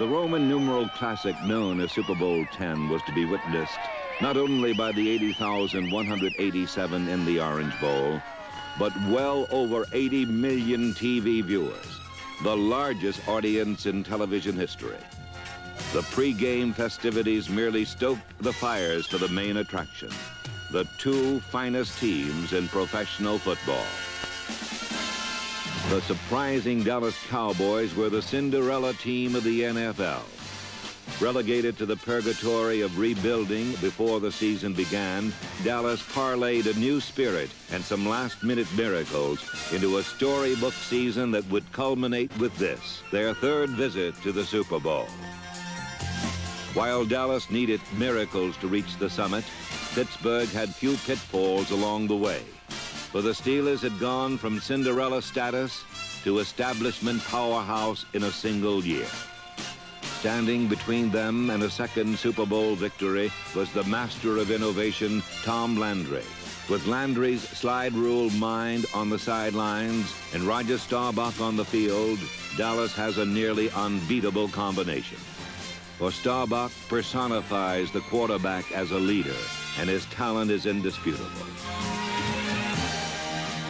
The Roman numeral classic known as Super Bowl X was to be witnessed not only by the 80,187 in the Orange Bowl, but well over 80 million TV viewers, the largest audience in television history. The pre-game festivities merely stoked the fires for the main attraction, the two finest teams in professional football. The surprising Dallas Cowboys were the Cinderella team of the NFL. Relegated to the purgatory of rebuilding before the season began, Dallas parlayed a new spirit and some last-minute miracles into a storybook season that would culminate with this, their third visit to the Super Bowl. While Dallas needed miracles to reach the summit, Pittsburgh had few pitfalls along the way. For the Steelers had gone from Cinderella status to establishment powerhouse in a single year. Standing between them and a second Super Bowl victory was the master of innovation, Tom Landry. With Landry's slide rule mind on the sidelines and Roger Staubach on the field, Dallas has a nearly unbeatable combination. For Staubach personifies the quarterback as a leader, and his talent is indisputable.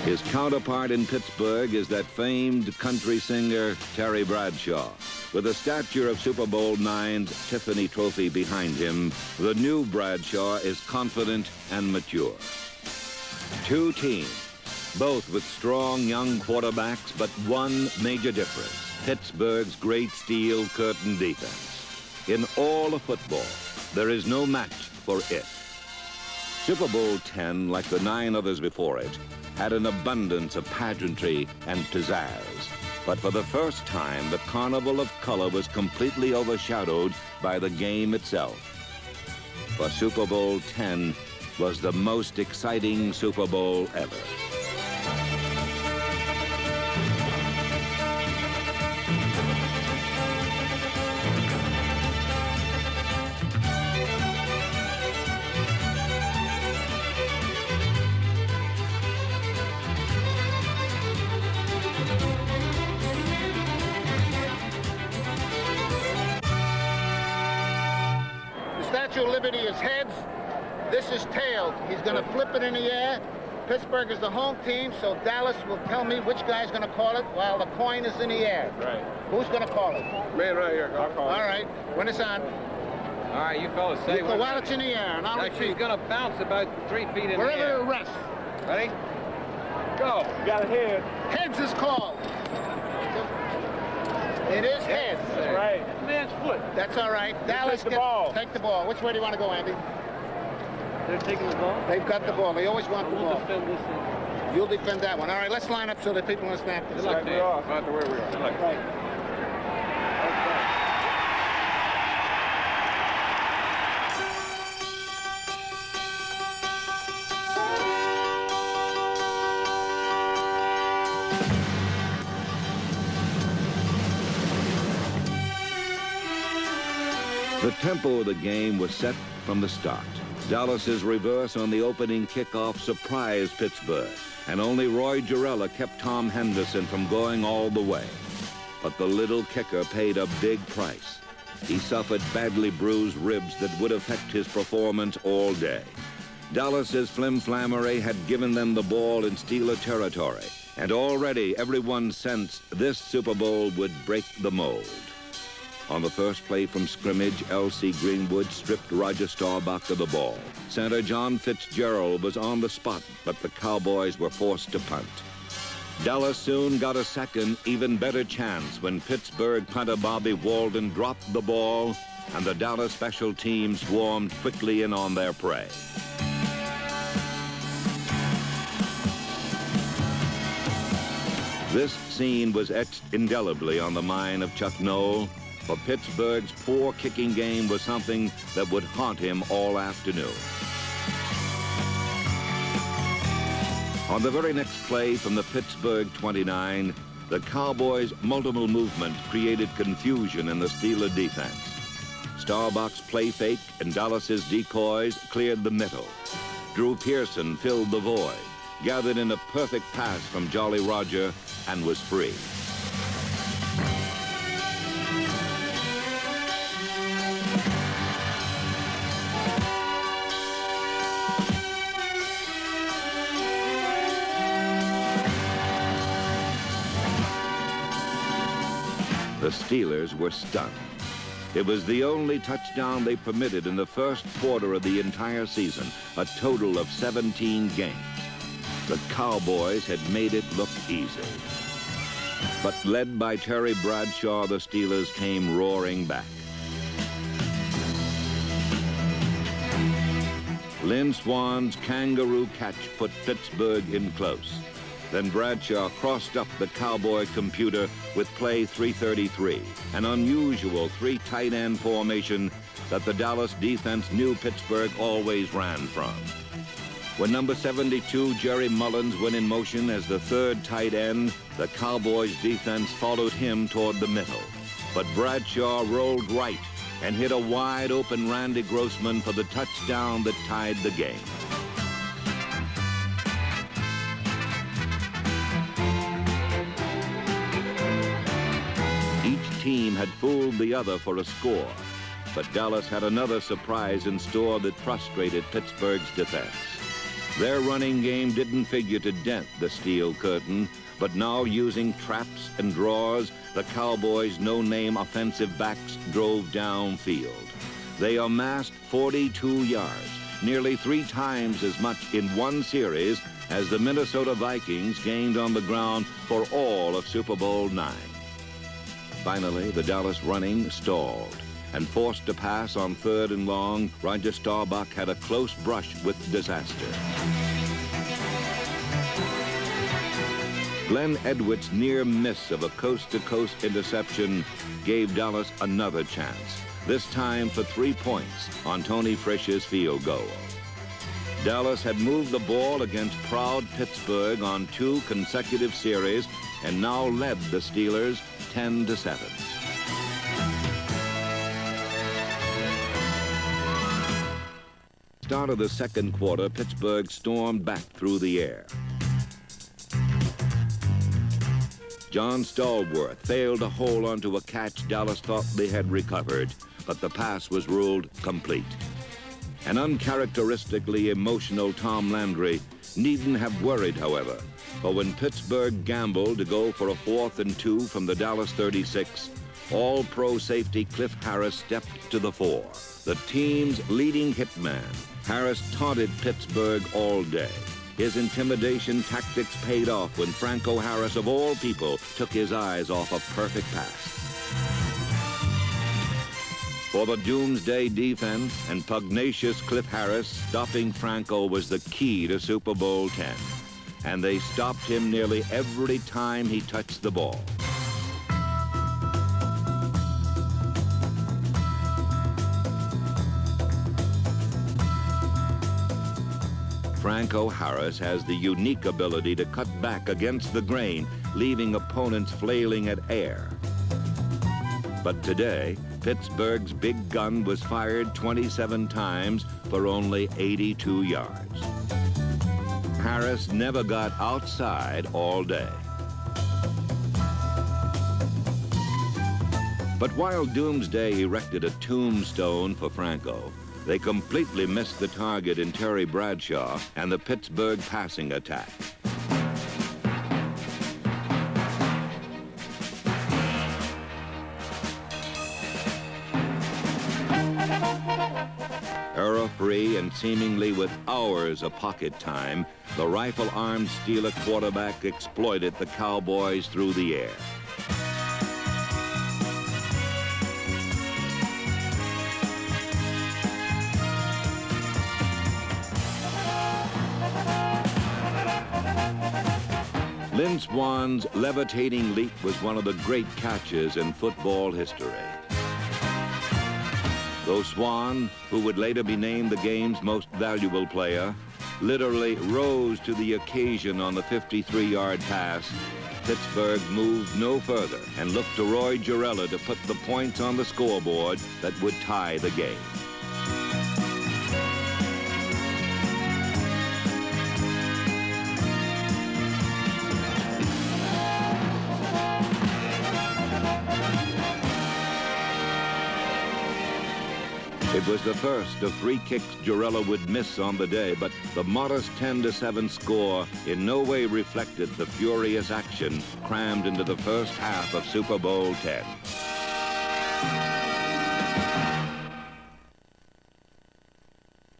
His counterpart in Pittsburgh is that famed country singer, Terry Bradshaw. With the stature of Super Bowl IX's Tiffany Trophy behind him, the new Bradshaw is confident and mature. Two teams, both with strong young quarterbacks, but one major difference, Pittsburgh's great steel curtain defense. In all of football, there is no match for it. Super Bowl X, like the 9 others before it, had an abundance of pageantry and pizzazz. But for the first time, the carnival of color was completely overshadowed by the game itself. For Super Bowl X was the most exciting Super Bowl ever. Statue of Liberty is heads. This is tails. He's going to flip it in the air. Pittsburgh is the home team, so Dallas will tell me which guy's going to call it while the coin is in the air. Right. Who's going to call it? Me right here. I'll call it. All right. When it's on. All right, you fellas say when while it's in the air, and I'll repeat. She's going to bounce about 3 feet in the air. Wherever it rests. Ready? Go. You got it here. Heads is called. It is heads. That's right. It's a man's foot. That's all right. Dallas, take the ball. Take the ball. Which way do you want to go, Andy? They're taking the ball? They've got the ball. They always want the ball. Defend this thing. You'll defend that one. All right, let's line up so that people understand this. Good luck, Dave. About to where we are. Good luck. Right. The tempo of the game was set from the start. Dallas's reverse on the opening kickoff surprised Pittsburgh, and only Roy Gerella kept Tom Henderson from going all the way. But the little kicker paid a big price. He suffered badly bruised ribs that would affect his performance all day. Dallas's flim-flammery had given them the ball in Steeler territory, and already everyone sensed this Super Bowl would break the mold. On the first play from scrimmage, L.C. Greenwood stripped Roger Staubach of the ball. Center John Fitzgerald was on the spot, but the Cowboys were forced to punt. Dallas soon got a second, even better chance when Pittsburgh punter Bobby Walden dropped the ball, and the Dallas special teams swarmed quickly in on their prey. This scene was etched indelibly on the mind of Chuck Noll, for Pittsburgh's poor kicking game was something that would haunt him all afternoon. On the very next play from the Pittsburgh 29, the Cowboys' multiple movement created confusion in the Steeler defense. Staubach's play fake and Dallas's decoys cleared the middle. Drew Pearson filled the void, gathered in a perfect pass from Jolly Roger, and was free. Steelers were stunned. It was the only touchdown they permitted in the first quarter of the entire season, a total of 17 games. The Cowboys had made it look easy. But led by Terry Bradshaw, the Steelers came roaring back. Lynn Swann's kangaroo catch put Pittsburgh in close. Then Bradshaw crossed up the Cowboy computer with play 333, an unusual three tight end formation that the Dallas defense knew Pittsburgh always ran from. When number 72, Jerry Mullins, went in motion as the third tight end, the Cowboys defense followed him toward the middle. But Bradshaw rolled right and hit a wide-open Randy Grossman for the touchdown that tied the game. Each team had fooled the other for a score, but Dallas had another surprise in store that frustrated Pittsburgh's defense. Their running game didn't figure to dent the steel curtain, but now using traps and draws, the Cowboys' no-name offensive backs drove downfield. They amassed 42 yards, nearly 3 times as much in one series as the Minnesota Vikings gained on the ground for all of Super Bowl IX. Finally, the Dallas running stalled, and forced to pass on 3rd and long, Roger Staubach had a close brush with disaster. Glenn Edwards' near miss of a coast-to-coast interception gave Dallas another chance, this time for 3 points on Tony Frisch's field goal. Dallas had moved the ball against proud Pittsburgh on 2 consecutive series and now led the Steelers 10-7. Start of the second quarter, Pittsburgh stormed back through the air. John Stallworth failed to hold onto a catch Dallas thought they had recovered, but the pass was ruled complete. An uncharacteristically emotional Tom Landry needn't have worried, however, for when Pittsburgh gambled to go for a 4th and 2 from the Dallas 36, All-Pro safety Cliff Harris stepped to the fore. The team's leading hitman, Harris taunted Pittsburgh all day. His intimidation tactics paid off when Franco Harris, of all people, took his eyes off a perfect pass. For the doomsday defense and pugnacious Cliff Harris, stopping Franco was the key to Super Bowl X. And they stopped him nearly every time he touched the ball. Franco Harris has the unique ability to cut back against the grain, leaving opponents flailing at air. But today, Pittsburgh's big gun was fired 27 times for only 82 yards. Harris never got outside all day. But while Doomsday erected a tombstone for Franco, they completely missed the target in Terry Bradshaw and the Pittsburgh passing attack. Error-free and seemingly with hours of pocket time, the rifle-armed Steeler quarterback exploited the Cowboys through the air. Lynn Swann's levitating leap was one of the great catches in football history. Though Swann, who would later be named the game's most valuable player, literally rose to the occasion on the 53-yard pass, Pittsburgh moved no further and looked to Roy Gerela to put the points on the scoreboard that would tie the game. It was the first of 3 kicks Gerela would miss on the day, but the modest 10-7 score in no way reflected the furious action crammed into the first half of Super Bowl X.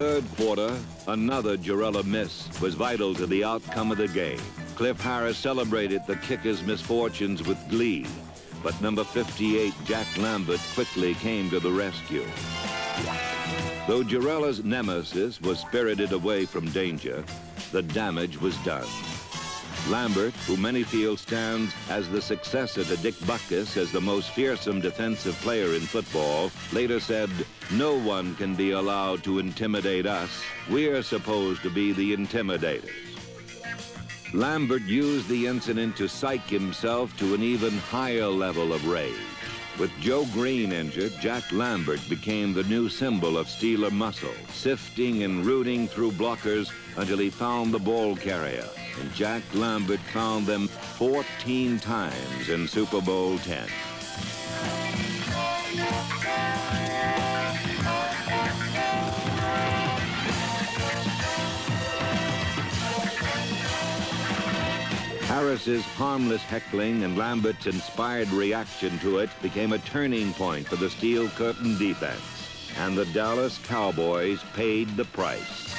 Third quarter, another Jurella miss was vital to the outcome of the game. Cliff Harris celebrated the kicker's misfortunes with glee, but number 58, Jack Lambert, quickly came to the rescue. Though Jurella's nemesis was spirited away from danger, the damage was done. Lambert, who many feel stands as the successor to Dick Butkus as the most fearsome defensive player in football, later said, "No one can be allowed to intimidate us. We're supposed to be the intimidators." Lambert used the incident to psych himself to an even higher level of rage. With Joe Green injured, Jack Lambert became the new symbol of Steeler muscle, sifting and rooting through blockers until he found the ball carrier. And Jack Lambert found them 14 times in Super Bowl 10. Harris's harmless heckling and Lambert's inspired reaction to it became a turning point for the Steel Curtain defense, and the Dallas Cowboys paid the price.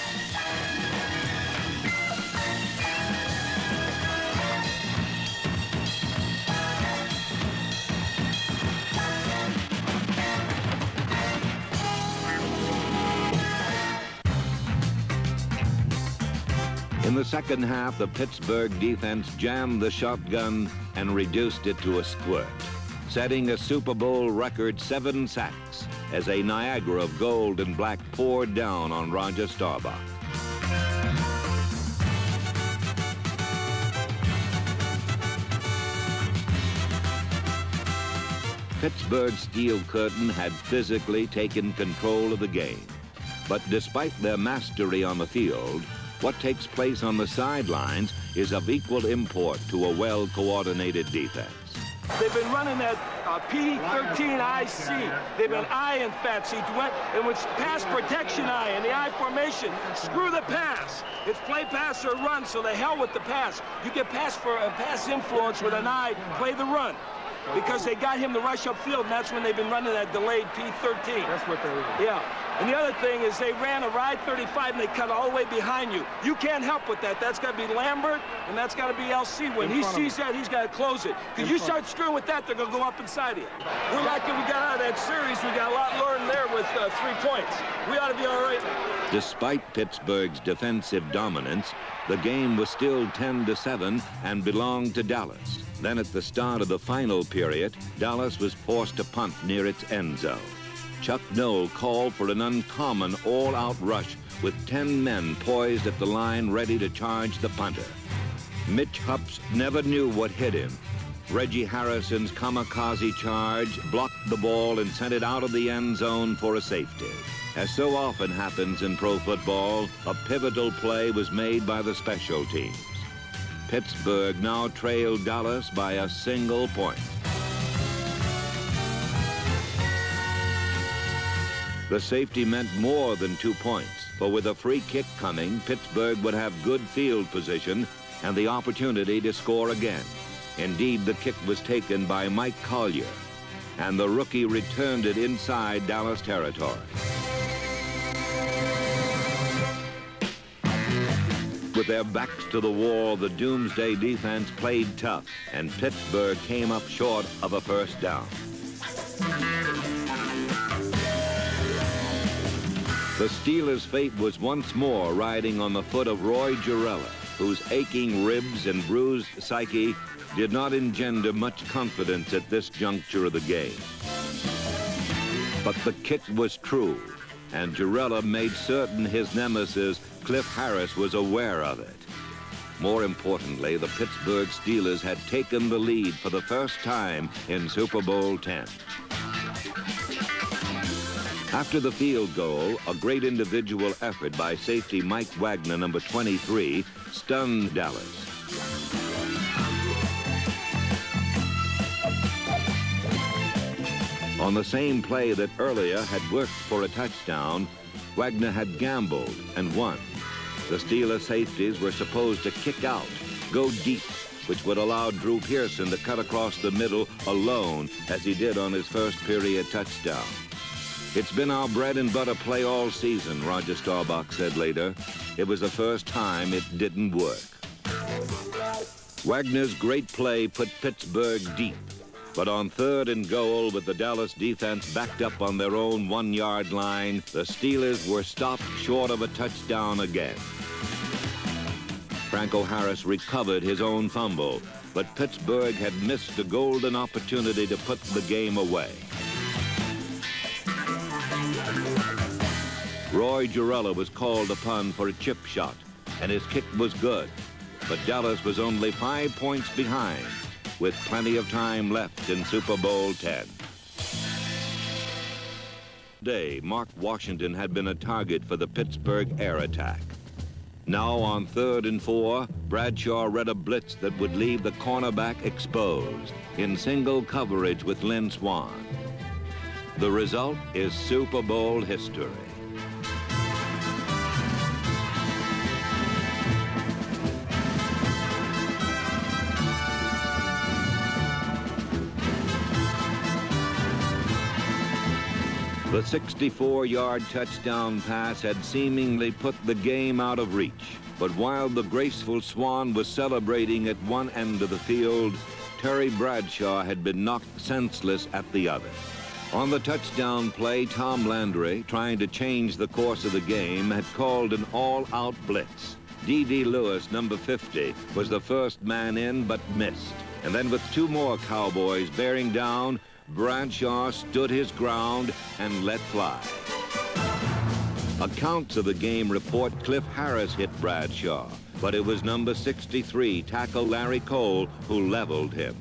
In the second half, the Pittsburgh defense jammed the shotgun and reduced it to a squirt, setting a Super Bowl record 7 sacks as a Niagara of gold and black poured down on Roger Staubach. Pittsburgh's Steel Curtain had physically taken control of the game, but despite their mastery on the field, what takes place on the sidelines is of equal import to a well-coordinated defense. They've been running that P13 IC. They've been I-ing fat seats. And with pass protection I and the I formation, screw the pass. It's play, pass, or run, so the hell with the pass. You get pass for a pass influence with an I, play the run. Because they got him to rush upfield, and that's when they've been running that delayed P13. That's what they were. Yeah. And the other thing is they ran a ride 35 and they cut all the way behind you. You can't help with that. That's got to be Lambert and that's got to be LC. When he sees that, he's got to close it. Because you start screwing with that, they're going to go up inside of you. We're lucky we got out of that series. We got a lot learned there with 3 points. We ought to be all right. Despite Pittsburgh's defensive dominance, the game was still 10-7 and belonged to Dallas. Then at the start of the final period, Dallas was forced to punt near its end zone. Chuck Noll called for an uncommon all-out rush with 10 men poised at the line ready to charge the punter. Mitch Hupps never knew what hit him. Reggie Harrison's kamikaze charge blocked the ball and sent it out of the end zone for a safety. As so often happens in pro football, a pivotal play was made by the special teams. Pittsburgh now trailed Dallas by a single point. The safety meant more than 2 points, for with a free kick coming, Pittsburgh would have good field position and the opportunity to score again. Indeed, the kick was taken by Mike Collier, and the rookie returned it inside Dallas territory. With their backs to the wall, the Doomsday defense played tough, and Pittsburgh came up short of a first down. The Steelers' fate was once more riding on the foot of Roy Jurella, whose aching ribs and bruised psyche did not engender much confidence at this juncture of the game. But the kick was true, and Jurella made certain his nemesis, Cliff Harris, was aware of it. More importantly, the Pittsburgh Steelers had taken the lead for the first time in Super Bowl 10. After the field goal, a great individual effort by safety Mike Wagner, number 23, stunned Dallas. On the same play that earlier had worked for a touchdown, Wagner had gambled and won. The Steelers safeties were supposed to kick out, go deep, which would allow Drew Pearson to cut across the middle alone, as he did on his first period touchdown. It's been our bread and butter play all season, Roger Staubach said later. It was the first time it didn't work. Wagner's great play put Pittsburgh deep. But on 3rd and goal, with the Dallas defense backed up on their own 1-yard line, the Steelers were stopped short of a touchdown again. Franco Harris recovered his own fumble, but Pittsburgh had missed a golden opportunity to put the game away. Roy Girella was called upon for a chip shot, and his kick was good. But Dallas was only 5 points behind, with plenty of time left in Super Bowl X. Today, Mark Washington had been a target for the Pittsburgh air attack. Now on 3rd and 4, Bradshaw read a blitz that would leave the cornerback exposed in single coverage with Lynn Swann. The result is Super Bowl history. The 64-yard touchdown pass had seemingly put the game out of reach. But while the graceful Swan was celebrating at one end of the field, Terry Bradshaw had been knocked senseless at the other. On the touchdown play, Tom Landry, trying to change the course of the game, had called an all-out blitz. D.D. Lewis, number 50, was the first man in but missed. And then with 2 more Cowboys bearing down, Bradshaw stood his ground and let fly. Accounts of the game report Cliff Harris hit Bradshaw, but it was number 63, tackle Larry Cole, who leveled him.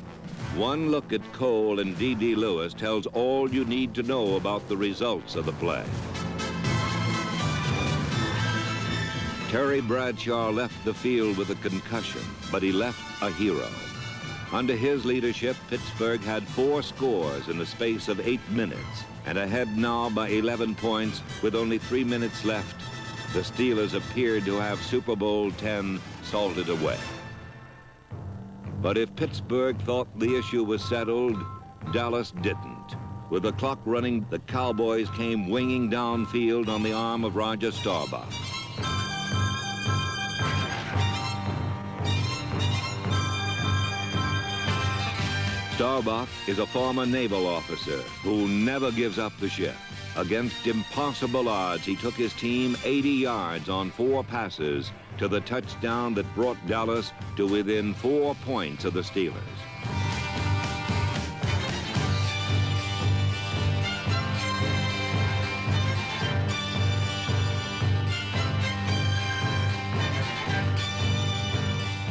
One look at Cole and D.D. Lewis tells all you need to know about the results of the play. Terry Bradshaw left the field with a concussion, but he left a hero. Under his leadership, Pittsburgh had 4 scores in the space of 8 minutes, and ahead now by 11 points with only 3 minutes left. The Steelers appeared to have Super Bowl X salted away. But if Pittsburgh thought the issue was settled, Dallas didn't. With the clock running, the Cowboys came winging downfield on the arm of Roger Staubach. Staubach is a former naval officer who never gives up the ship. Against impossible odds, he took his team 80 yards on 4 passes to the touchdown that brought Dallas to within 4 points of the Steelers.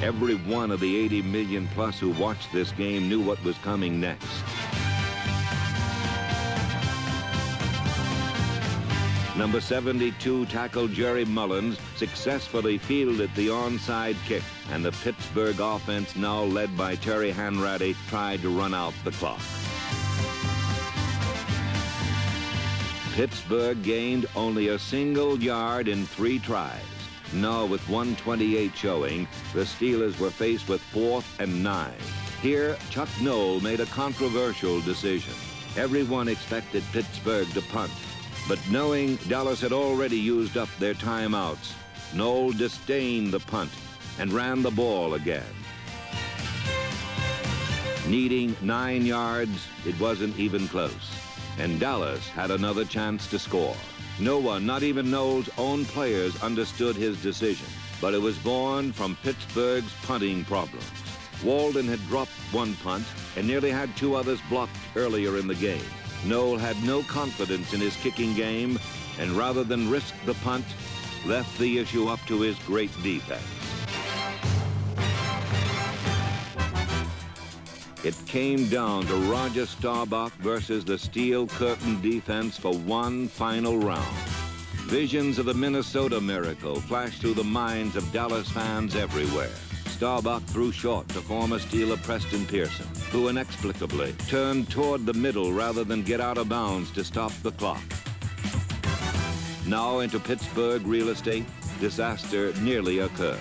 Every one of the 80 million plus who watched this game knew what was coming next. Number 72 tackle Jerry Mullins successfully fielded the onside kick, and the Pittsburgh offense, now led by Terry Hanratty, tried to run out the clock. Pittsburgh gained only a single yard in 3 tries. Now, with 1:28 showing, the Steelers were faced with 4th and 9. Here, Chuck Noll made a controversial decision. Everyone expected Pittsburgh to punt, but knowing Dallas had already used up their timeouts, Noll disdained the punt and ran the ball again. Needing 9 yards, it wasn't even close, and Dallas had another chance to score. No one, not even Noll's own players, understood his decision, but it was born from Pittsburgh's punting problems. Walden had dropped 1 punt and nearly had 2 others blocked earlier in the game. Noll had no confidence in his kicking game, and rather than risk the punt, left the issue up to his great defense. It came down to Roger Staubach versus the Steel Curtain defense for one final round. Visions of the Minnesota Miracle flashed through the minds of Dallas fans everywhere. Staubach threw short to former Steeler Preston Pearson, who inexplicably turned toward the middle rather than get out of bounds to stop the clock. Now into Pittsburgh real estate, disaster nearly occurred.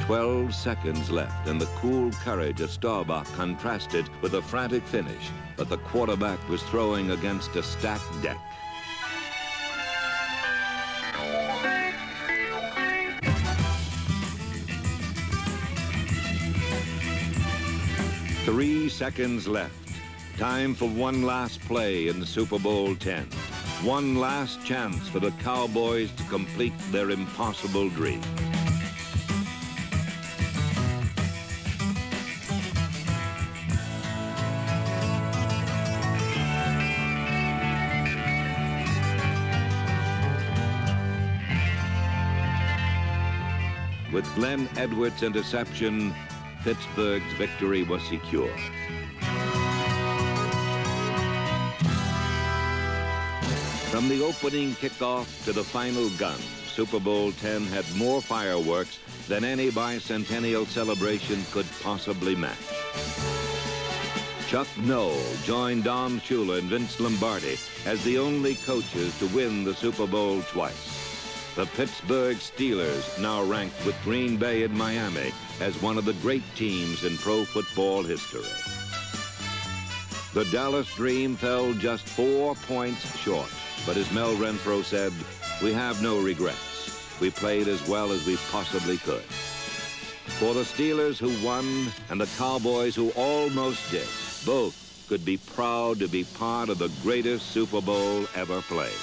12 seconds left, and the cool courage of Staubach contrasted with a frantic finish, but the quarterback was throwing against a stacked deck. Three seconds left. Time for one last play in the Super Bowl 10. One last chance for the Cowboys to complete their impossible dream. With Glenn Edwards' interception, Pittsburgh's victory was secure. From the opening kickoff to the final gun, Super Bowl 10 had more fireworks than any bicentennial celebration could possibly match. Chuck Noll joined Don Shula and Vince Lombardi as the only coaches to win the Super Bowl twice. The Pittsburgh Steelers now ranked with Green Bay and Miami as one of the great teams in pro football history. The Dallas Dream fell just 4 points short, but as Mel Renfro said, we have no regrets. We played as well as we possibly could. For the Steelers who won and the Cowboys who almost did, both could be proud to be part of the greatest Super Bowl ever played.